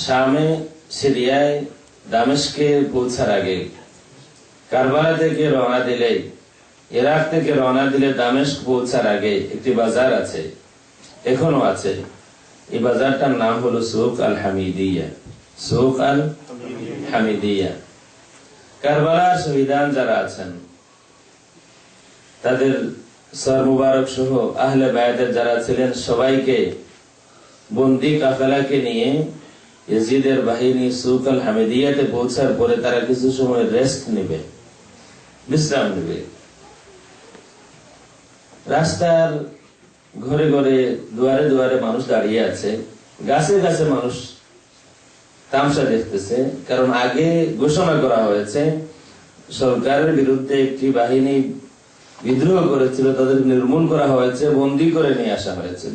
শামে, সিরিয়ায়, দামেস্কে পৌঁছার আগে কারবালা থেকে রওনা দিলে, ইরাক থেকে রওনা দিলে দামেস্ক পৌঁছার আগে একটি বাজার আছে, এখনো আছে। এই বাজারটার নাম হলো সুক আল হামিদিয়া। সুক আল হামিদিয়া। কারবালার শহীদান যারা আছেন তাদের সর মুবারক সহ আহলে বায়াতের যারা ছিলেন সবাইকে বন্দি কাফেলাকে নিয়ে ইয়াজিদের বাহিনী সুক আল হামিদিয়াতে পৌঁছার পরে তারা কিছু সময় রেস্ট নেবে, বিশ্রাম নেবে। রাস্তার ঘরে ঘরে, দুয়ারে দুয়ারে মানুষ দাঁড়িয়ে আছে, গাছে গাছে মানুষ তামসা দেখতেছে। কারণ আগে ঘোষণা করা হয়েছে সরকারের বিরুদ্ধে একটি বাহিনী বিদ্রোহ করেছিল, তাদের নির্মূল করা হয়েছে, বন্দী করে নিয়ে আসা হয়েছে।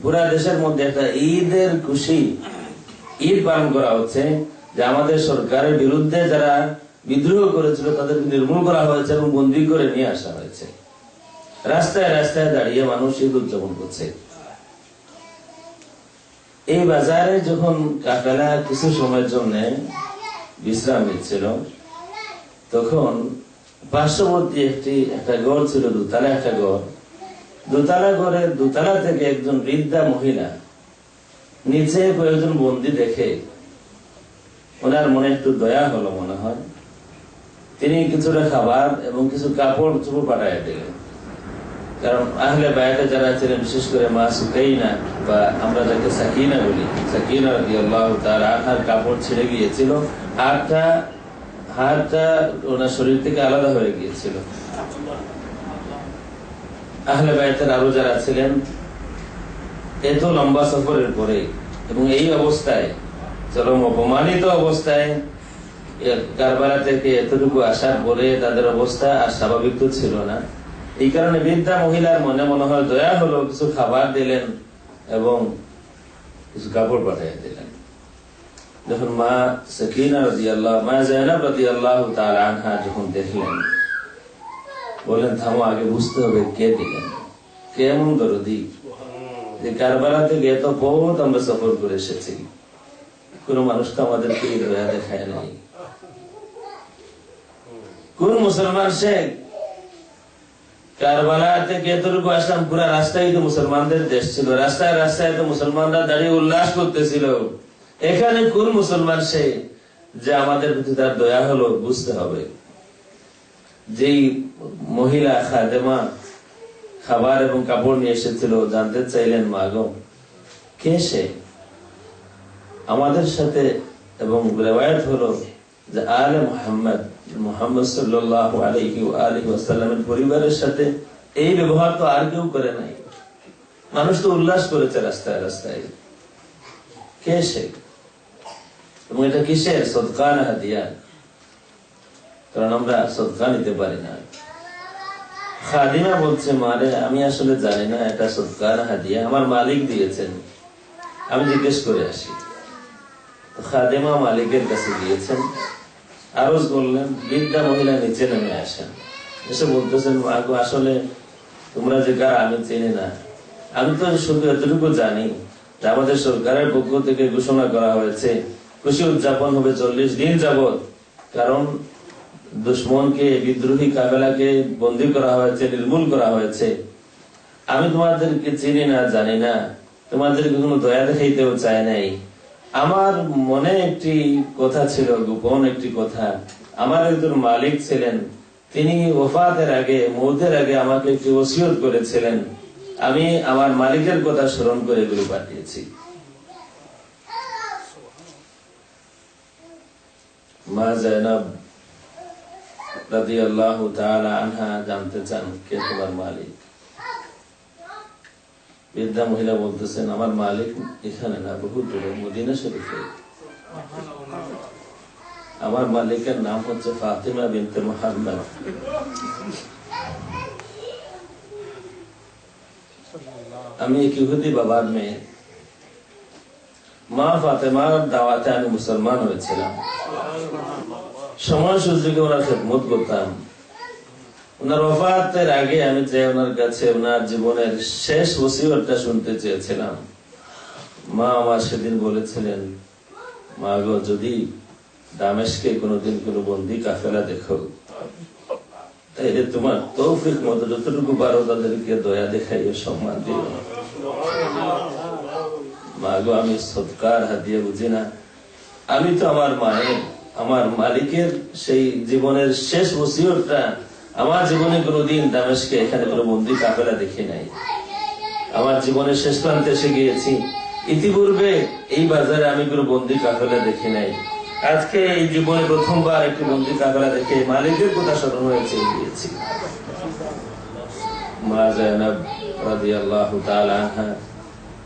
পুরা দেশের মধ্যে একটা ঈদের খুশি, ঈদ পালন করা হচ্ছে যে আমাদের সরকারের বিরুদ্ধে যারা বিদ্রোহ করেছিল তাদের নির্মূল করা হয়েছে এবং বন্দী করে নিয়ে আসা হয়েছে। রাস্তায় রাস্তায় দাঁড়িয়ে মানুষ ঈদ উদযাপন করছে। এই বাজারে যখন কাফেলা কিছু সময়ের জন্য বিশ্রাম নিচ্ছিল, তখন পার্শ্ববর্তী একটা ঘর ছিল, দোতলা একটা ঘর। দোতলা ঘরের দোতলা থেকে একজন বৃদ্ধা মহিলা নিচে কয়েকজন বন্দী দেখে ওনার মনে একটু দয়া হলো মনে হয়। তিনি কিছুটা খাবার এবং কিছু কাপড় চোপড় পাঠাইয়া দিলেন। কারণ আহলে বায়াতে যারা ছিলেন, বিশেষ করে মা সুকাইনা বা আমরা যাকে সাকিনা বলি, সাকিনা রাদিয়াল্লাহু তাআলা আনহার কাপড় ছিঁড়ে গিয়েছিল, হাতটা ওনার শরীর থেকে আলাদা হয়ে গিয়েছিল। আহলে বায়াতের আরো যারা ছিলেন, এত লম্বা সফরের পরে এবং এই অবস্থায়, চরম অপমানিত অবস্থায় কারবালা থেকে এতটুকু আসার পরে তাদের অবস্থা আর স্বাভাবিক তো ছিল না। এই কারণে বৃদ্ধা মহিলার মনে মনে হয় দয়া হলো, কিছু খাবার দিলেন এবং কিছু কাপড় পাঠিয়ে দিলেন। যখন মা সাকিনা রাদিয়াল্লাহু, মা যায়েনাব রাদিয়াল্লাহু তাআলা আনহা যখন দেখলেন, বলেন থামো, আগে বুঝতে হবে কে দিলেন, কেমন দরদি। যে কারবালা থেকে এত বহুত আমরা সফর করে এসেছি, কোন মানুষ তো আমাদেরকে দয়া দেখায় নাই। কোন মুসলমান শেখ কারবালা থেকে এতটুকু আসলাম, পুরা রাস্তায় তো মুসলমানদের দেশ ছিল, রাস্তায় রাস্তায় তো মুসলমানরা দাঁড়িয়ে উল্লাস করতেছিল। এখানে কোন মুসলমান সে যে আমাদের প্রতি তার দয়া হলো, বুঝতে হবে। যেই মহিলা খাদেমা খাবার এবং কাপড় নিয়ে এসেছিল, জানতে চাইলেন, মাগো কে সে? আমাদের সাথে, এবং রিওয়ায়াত হলো যে আলে মুহাম্মদ সাল্লাল্লাহু আলাইহি ওয়া আলিহি ওয়াসাল্লামের পরিবারের সাথে এই ব্যবহার তো আর কেউ করে নাই। মানুষ তো উল্লাস করেছে রাস্তায় রাস্তায়। কে সে? এবং এটা কিসের? সদকা না হাদিয়া? কারণ আমরা সদকা নিতে পারি না। খাদিমা বলছে, মারে আমি আসলে জানি না এটা সদকা না হাদিয়া, আমার মালিক দিয়েছেন, আমি জিজ্ঞেস করে আসি। খাদিমা মালিকের কাছে গিয়েছেন, আরজ করলেন। বৃদ্ধা মহিলা নিচে নেমে আসেন, এসে বলতেছেন, মাগো আসলে তোমরা যে কার আমি চিনি না, আমি তো শুধু এতটুকু জানি যে আমাদের সরকারের পক্ষ থেকে ঘোষণা করা হয়েছে খুশি উদযাপন হবে 40 দিন যাবত। কারণ দুশ্মনকে, বিদ্রোহী কাফেলাকে বন্দী করা হয়েছে, নির্মূল করা হয়েছে। আমি তোমাদেরকে চিনি না, জানি না, তোমাদেরকে কোনো দয়া দেখাইতেও চাই নাই। আমার মনে একটি কথা ছিল, গোপন একটি কথা। আমার একজন মালিক ছিলেন, তিনি ওফাতের আগে, মৌতের আগে আমাকে একটি ওসিয়ত করেছিলেন। আমি আমার মালিকের কথা স্মরণ করে এগুলো পাঠিয়েছি। মা যায়েনাব রাদিয়াল্লাহু তাআলা আনহা জানতে চান, কে তোমার মালিক? বৃদ্ধা মহিলা বলতেছেন, আমার মালিক এখানে না, বহু দূরে, মদিনা শরীফে। আমার মালিকের নাম হচ্ছে ফাতিমা বিনতে মুহাম্মদ। আমি এক ইহুদি বাবার মেয়ে। মা ফাতেমার দাওয়াতে আমি মুসলমান হয়েছিলাম। সময় সুযোগে ওনার খেদমত করতাম। ওনার ওফাতের আগে আমি যে ওনার কাছে ওনার জীবনের শেষ ওসিয়তটা শুনতে চেয়েছিলাম। মা আমার সেদিন বলেছিলেন, মাগো যদি দামেস্কে কোনোদিন কোনো বন্দি কাফেলা দেখো, তাইলে তোমার তৌফিক মতো যতটুকু পারো তাদেরকে দয়া দেখাইও, সম্মান দিও। মাগো আমি সৎকার হাদিয়া বুঝি না, আমি তো আমার মায়ের, আমার মালিকের সেই জীবনের শেষ ওসিয়তটা আমার জীবনে কোনোদিন দামেস্কে এখানে কোনো বন্দি কাফেলা দেখি নাই। আমার জীবনের শেষ প্রান্তে এসে গিয়েছি, ইতিপূর্বে এই বাজারে আমি কোনো বন্দি কাফেলা দেখি নাই। আজকে এই জীবনে প্রথমবার একটি বন্দি কাফেলা দেখে মালিকের কথা স্মরণ হয়েছে গিয়েছি। মা যায়নাব রাদিয়াল্লাহু তাআলা আনহা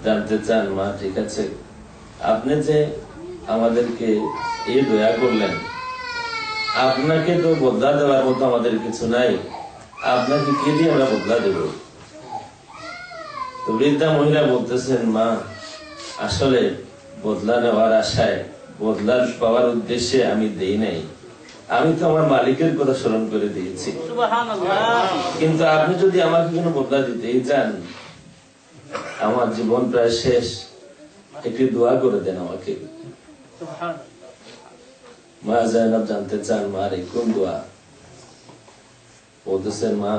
জানতে চান, মা ঠিক আছে, আপনি যে আমাদেরকে এই দয়া করলেন, আপনাকে তো বদলা দেওয়ার মতো আমাদের কিছু নাই, আপনাকে কি দিয়ে আমরা বদলা দেব? তো বৃদ্ধা মহিলা বলতেছেন, মা আসলে বদলা নেওয়ার আশায়, বদলা পাওয়ার উদ্দেশ্যে আমি দেই নাই, আমি তো আমার মালিকের কথা স্মরণ করে দিয়েছি। কিন্তু আপনি যদি আমাকে কোনো বদলা দিতেই চান, আমার জীবন প্রায় শেষ, একটি দোয়া করে দেন আমাকে। মা যায়নাব জানতে চান, মার এই কোন দোয়া? বলতেছেন, মা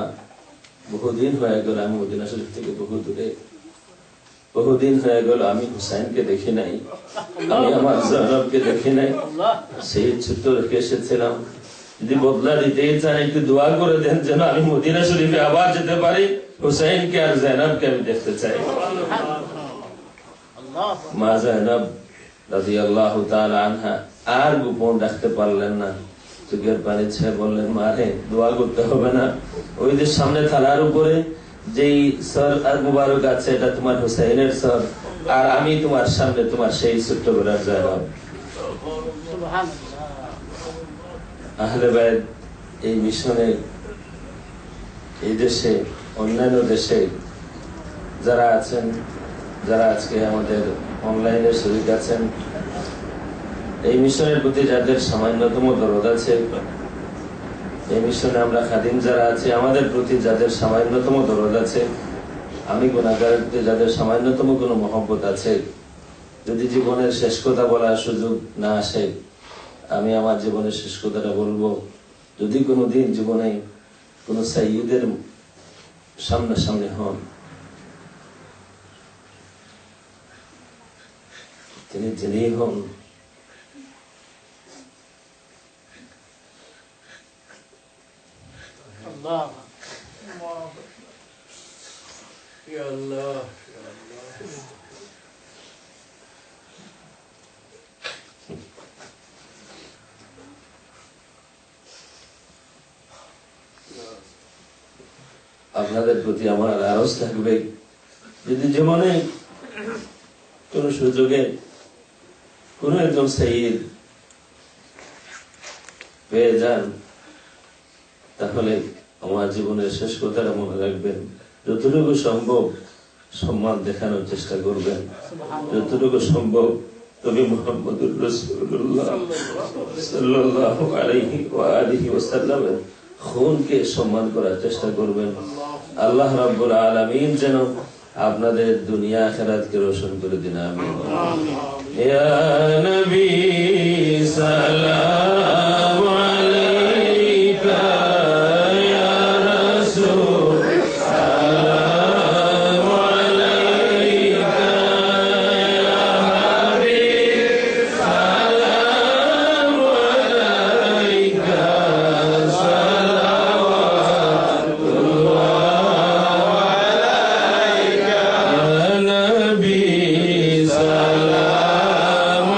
বহুদিন হয়ে গেল আমি মদিনা শরীফ থেকে বহু দূরে, বহুদিন হয়ে গেল আমি হুসাইনকে দেখি নাই, আমি আমার যায়নাবকে দেখি নাই, সেই ছোট্ট রেখে এসেছিলাম। যদি বদলা দিতেই চান একটু দোয়া করে দেন যেন আমি মদিনা শরীফে আবার যেতে পারি, হুসাইনকে আর যায়নাবকে আমি দেখতে চাই। মা যায়নাব রাদিয়াল্লাহু তাআলা আনহা আর গোপন রাখতে পারলেন না, চোখের পানি ছেড়ে বললেন, মা রে দোয়া করতে হবে না, ওই যে সামনে থালার উপরে যেই সর আর মুবারক আছে এটা তোমার হুসাইনের সর, আর আমি তোমার সামনে তোমার সেই ছোট্ট বেলার যায়নাব। আহলে বাইত এই মিশনে, এই দেশে, অন্যান্য দেশে যারা আছেন, যারা আজকে আমাদের অনলাইনে শরীক আছেন, এই মিশনের প্রতি যাদের সামান্যতম দরদ আছে, এই মিশনে আমরা খাদিম যারা আছি আমাদের প্রতি যাদের সামান্যতম দরদ আছে, আমি গুনাহগারের প্রতি যাদের সামান্যতম কোনো মহব্বত আছে, যদি জীবনের শেষ কথা বলার সুযোগ না আসে, আমি আমার জীবনের শেষ কথাটা বলবো, যদি কোনোদিন জীবনে কোন সাইয়্যিদের সামনাসামনি হন, তিনি যিনি হন, আপনাদের প্রতি আমার আরজ থাকবে, যদি জীবনে কোন সুযোগে কোন একজন সাইয়্যিদ পেয়ে যান, তাহলে আমার জীবনের শেষ কথাটা মনে রাখবেন, যতটুকু সম্ভব সম্মান দেখানোর চেষ্টা করবেন, যতটুকু সম্ভব নবী মুহাম্মদুর রাসূলুল্লাহ সাল্লাল্লাহু আলাইহি ওয়া আলিহি ওয়াসাল্লামের খুনকে সম্মান করার চেষ্টা করবেন। আল্লাহ রাব্বুল আলামিন যেন আপনাদের দুনিয়া আখিরাতকে রোশন করে দিন, আমিন। ইয়া নবী সালাম আলাইকা, ইয়া রাসূল সালাম আলাইকা, ইয়া হাবিব সালাম আলাইকা, সালাওয়াতুল্লাহ আলাইকা, ইয়া নবী সালাম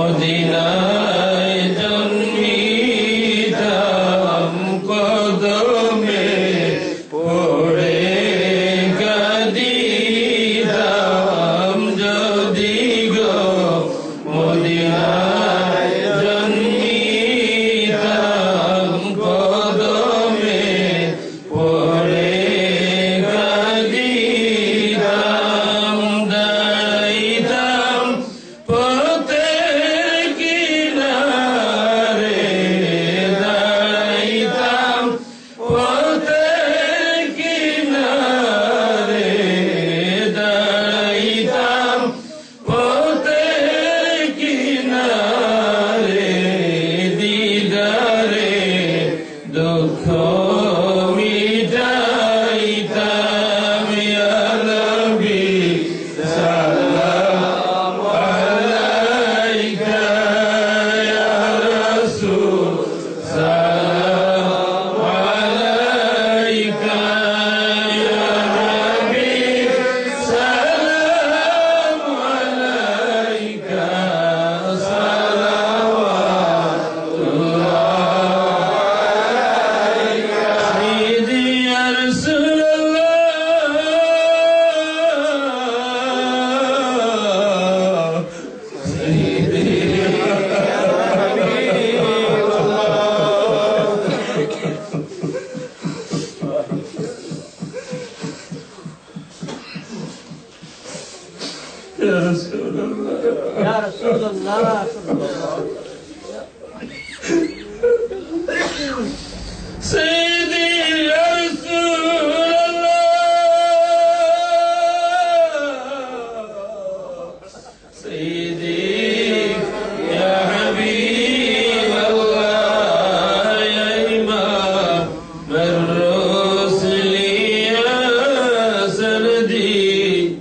মদিনায় জন্মিতাম কদমে পড়ে কাঁদিতাম যদি গো মদিনায় জন্মিতাম কদমে পড়ে কাঁদিতাম দাঁড়াইতাম পথের কিনারে দাঁড়াইতাম পথের কিনারে দাঁড়াইতাম পথের কিনারে দিদারে দুঃখ মিটাইতাম ইয়া নবী সালাম আলাইকা ইয়া রাসূল সালাম আলাইকা ইয়া নবী সালাম আলাইকা সালাওয়াতুল্লাহ সাইয়্যিদি ইয়া রাসূলুল্লাহ সাইয়্যিদি ইয়া রাসূলুল্লাহ يا رسول الله سيدي يا رسول الله سيدي يا حبيب الله يا إمام الرسل يا سندي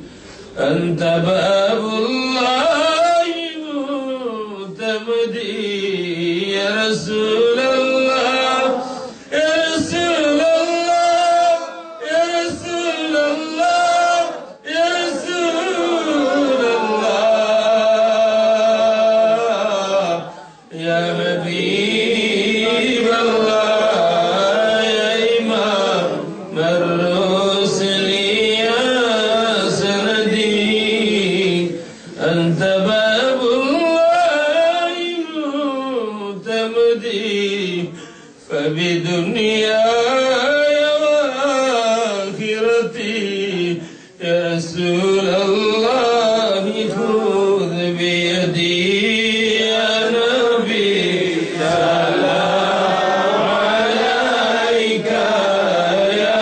أنت باب الله متمدي يا رسول الله يا رسول الله يا رسول الله يا رسول الله يا حبيب الله يا إمام الرسل يا سندي أنت باب الله متمدي فبدنياي وآخرتي يا رسول الله خذ بيدي يا نبي سلام عليك يا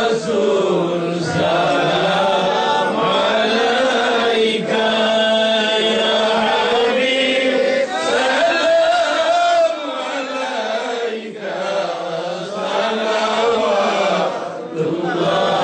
رسول سلام عليك يا حبيب سلام عليك صلوات الله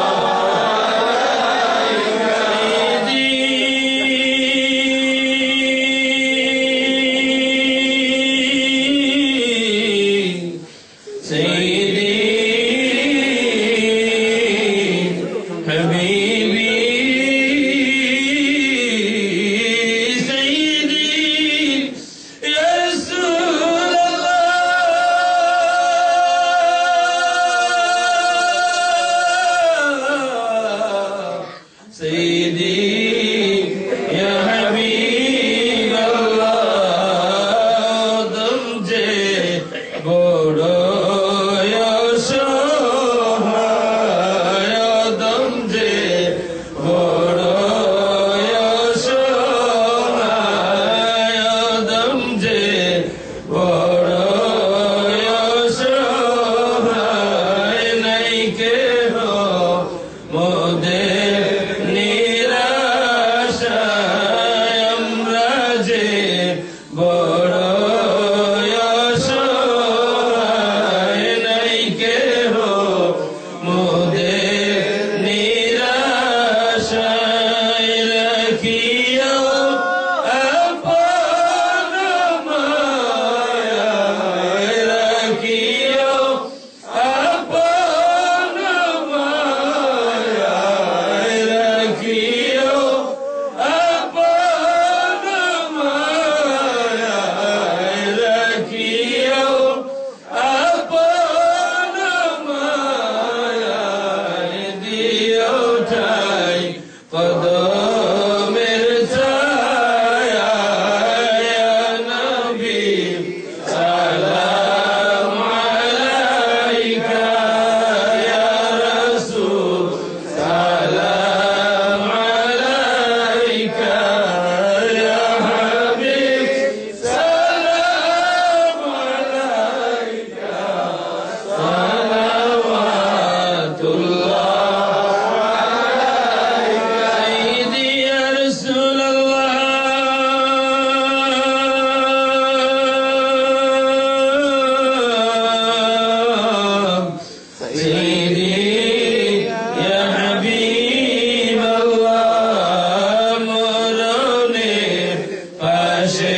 পাশে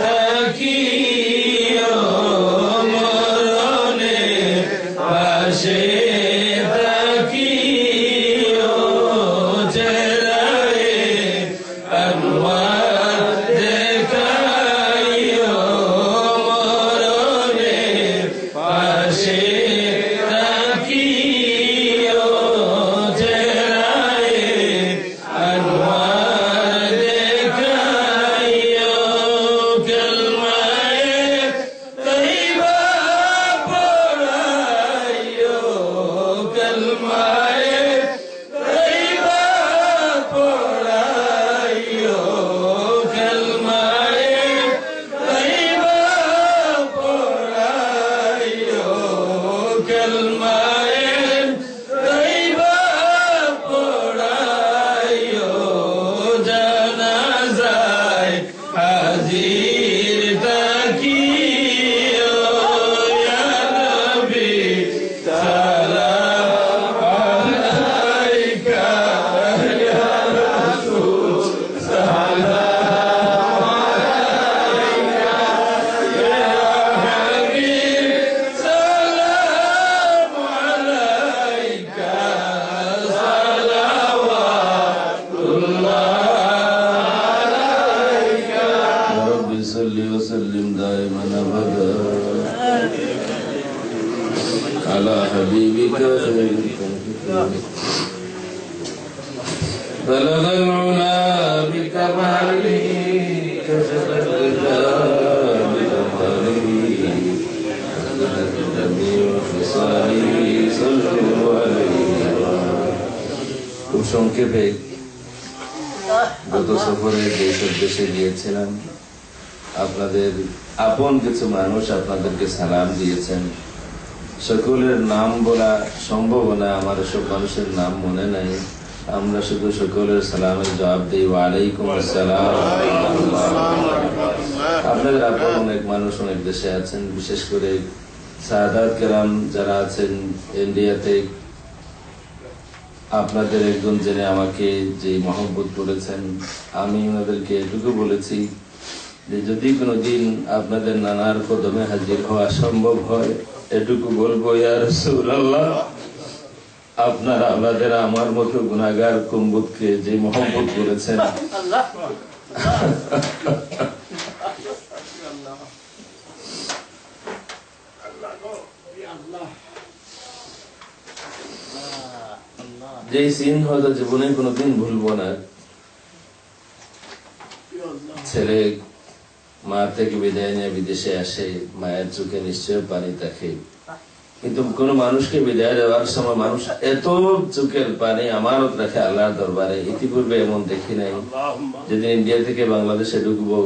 থাকিও মরণের পাশে থাকিও চেহারায় আনোয়ার দেখাইও মরণের পাশে থাকিও চেহারায় আনোয়ার দেখাইও কলমায়ে তৈবা পড়াইও কলমায়ে তৈবা পড়াইও কলমায়ে তৈবা পড়াইও কলমায়ে তৈবা পড়াইও জানাজায় হাজির থাকিও ইয়া নবী সালাম আলাইকা ইয়া রাসূল সালাম আলাইকা ইয়া হাবিব সালাম আলাইকা সালাওয়াতুল্লাহ আলাইকা রব্বি সাল্লি ওয়া সাল্লিম দাইমান আবাদা আলা হাবিবিকা بلغ العلا بكماله كشف الرجال بكماله أخذت جميع خصاله صلوا عليه খুব সংক্ষেপে গত সফরে যেসব দেশে গিয়েছিলাম আপনাদের আপন কিছু মানুষ আপনাদেরকে সালাম দিয়েছেন। সকলের নাম বলা সম্ভব না, আমার সব মানুষের নাম মনে নাই। আমরা শুধু সকলের সালামের জবাব দিই ওয়ালাইকুম আসসালাম। আপনাদের আপন অনেক মানুষ অনেক দেশে আছেন, বিশেষ করে সাদাত কেরাম যারা আছেন ইন্ডিয়াতে, আপনাদের একজন জেনে আমাকে যে মহব্বত করেছেন, আমি ওনাদেরকে এটুকু বলেছি যে যদি কোনোদিন আপনাদের নানার কদমে হাজির হওয়া সম্ভব হয়, এটুকু বলবো ইয়া রাসূলুল্লাহ, আপনারা আমাদের আমার মতো গুনাহগার কুম্বুতকে যে মহব্বত করেছেন, যে সিন হয়তো জীবনে কোনোদিন ভুলবো না। ছেলে মা থেকে বিদায় নিয়ে বিদেশে আসে, মায়ের চোখে নিশ্চয় পানি থাকে, কিন্তু কোন মানুষকে বিদায় দেওয়ার সময় মানুষ এত চোখের পানি আমানত রাখে আল্লাহর দরবারে, ইতিপূর্বে এমন দেখি নাই। যেদিন ইন্ডিয়া থেকে বাংলাদেশে ঢুকবো,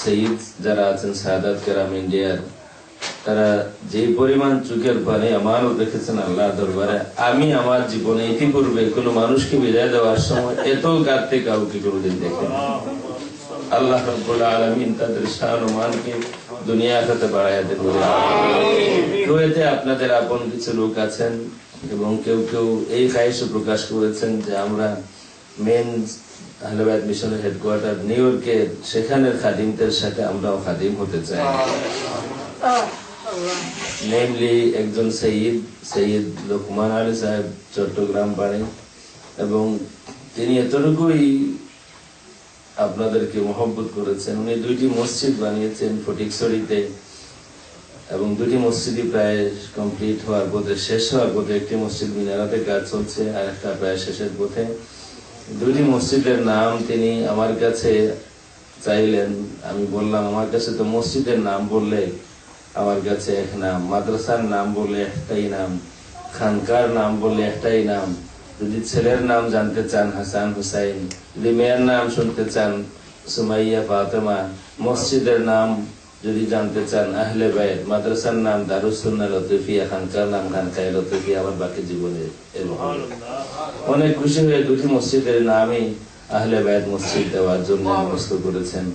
শহীদ যারা আছেন সাদাত কেরাম ইন্ডিয়ার, তারা যে পরিমাণ চোখের পানি আমানত রেখেছেন আল্লাহর দরবারে, আমি আমার জীবনে ইতিপূর্বে কোন মানুষকে বিদায় দেওয়ার সময় এত কাঁদতে কাউকে কোনোদিন দেখি না। আল্লাহ রাব্বুল আলামিন তাদের শান ও মানকে দুনিয়া আখিরাতে বাড়ায়া দেন। কুয়েতে আপনাদের আপন কিছু লোক আছেন এবং কেউ কেউ এই খায়েশ প্রকাশ করেছেন যে আমরা মেন আহলে বায়াত মিশনের হেডকোয়ার্টার নিউ ইয়র্কে, সেখানের খাদিমদের সাথে আমরাও খাদিম হতে চাই। নেমলি একজন সৈয়দ লোকমান আলী সাহেব চট্টগ্রাম বাড়ি, এবং তিনি এতটুকুই আপনাদেরকে মহব্বত করেছেন। উনি 2টি মসজিদ বানিয়েছেন ফটিকছড়িতে, এবং 2টি মসজিদই প্রায় কমপ্লিট হওয়ার পথে, শেষ হওয়ার পথে। একটি মসজিদ মিনারাতে কাজ চলছে, আর একটা প্রায় শেষের পথে। 2টি মসজিদের নাম তিনি আমার কাছে চাইলেন। আমি বললাম আমার কাছে তো মসজিদের নাম বললে আমার কাছে এক নাম, মাদ্রাসার নাম বললে একটাই নাম, খানকার নাম বললে একটাই নাম। যদি ছেলের নাম জানতে চান হাসান হুসাইন, যদি মেয়ের নাম শুনতে চান সুমাইয়া ফাতেমা, মসজিদের নাম যদি জানতে চান আহলে বাইত, মাদ্রাসার নাম দারুস সুন্নাহ লতিফিয়া, খানকার নাম খানকায়ে লতিফিয়া, আমার বাকি জীবনে এরকম। অনেক খুশি হয়ে 2টি মসজিদের নামই আহলে বাইত মসজিদ দেওয়ার জন্য মনস্থ করেছেন।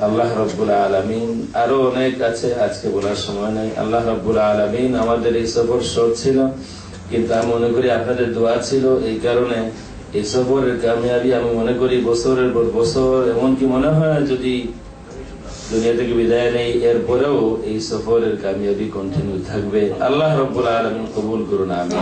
আল্লাহ রাব্বুল আলামিন, আরো অনেক আছে আজকে বলার সময় নাই। আল্লাহ রাব্বুল আলামিন আমাদের এই সফর শর্ট ছিল, কিন্তু আমি মনে করি আপনাদের দোয়া ছিল, এই কারণে এই সফরের কামিয়াবি আমি মনে করি বছরের পর বছর, এমনকি মনে হয় যদি দুনিয়া থেকে বিদায় নেই এরপরেও এই সফরের কামিয়াবি কন্টিনিউ থাকবে। আল্লাহ রাব্বুল আলামিন কবুল করুন, আমিন।